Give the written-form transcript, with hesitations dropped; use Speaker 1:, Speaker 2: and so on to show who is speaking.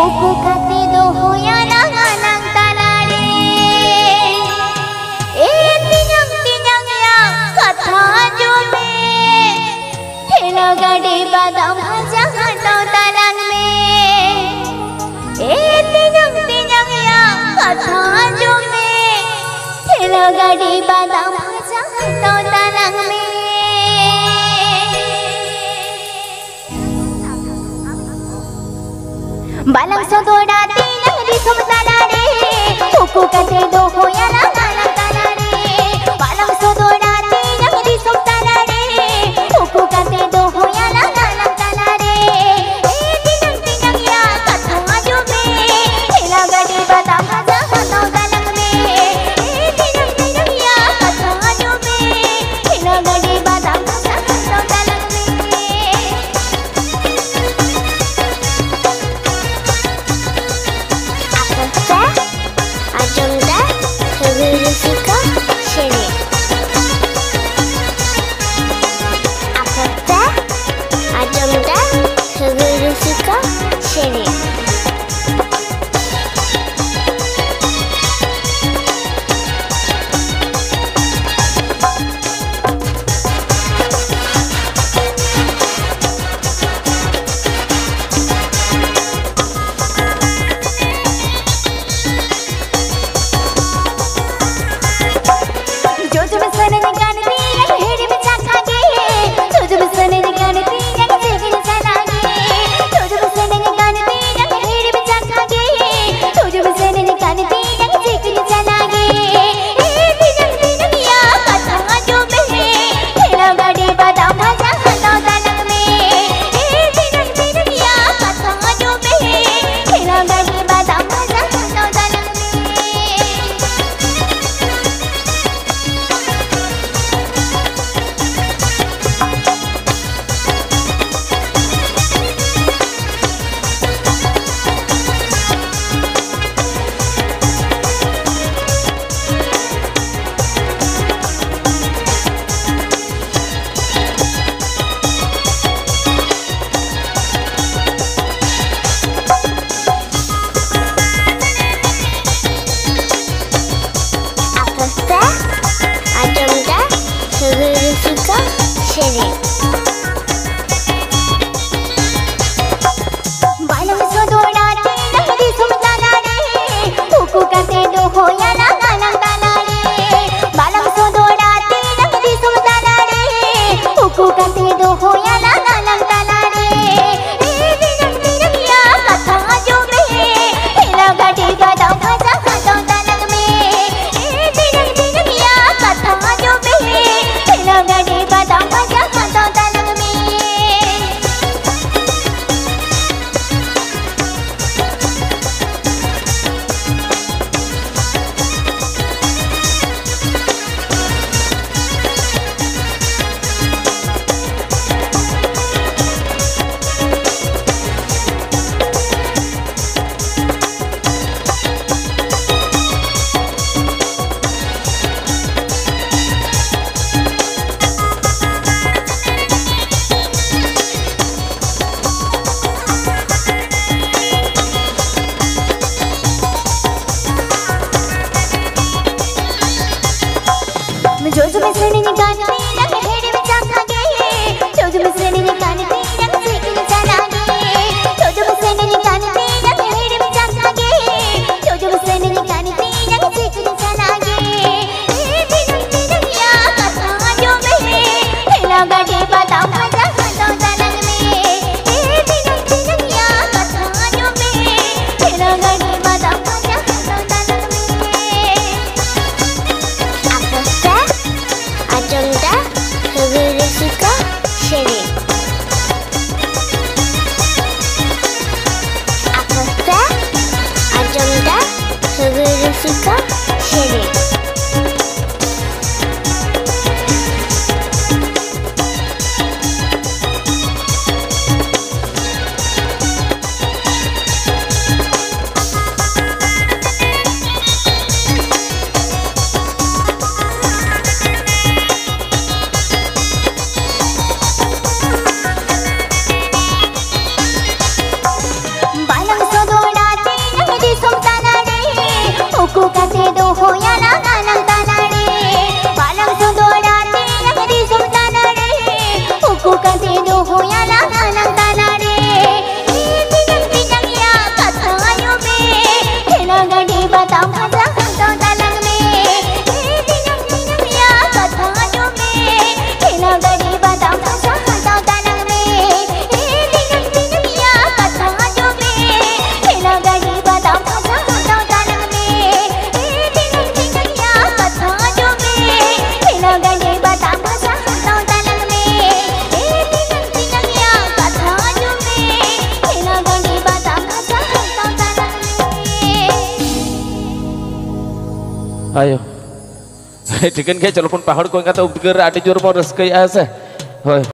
Speaker 1: Buku kati doho ya nang talare. Tinyang ya katha jume. Thela gadi badam bhaja hato talang में. tinyang ya katha jume. Thela gadi badam bhaja hato talang में. Balang sododa tinang di somtalare. Buku kate doho ya nang talare. Balang sododa tinang di somtalare. Buku kate doho ya nang talare. tinyang ya katha jume. Thela gadi badam bhaja hato talang में. tinyang ya katha jume. Thela gadi badam bhaja hato talang में.
Speaker 2: ayo diken ke jalupun pahon ko ngata ubger ade jur mau reskei ase hoi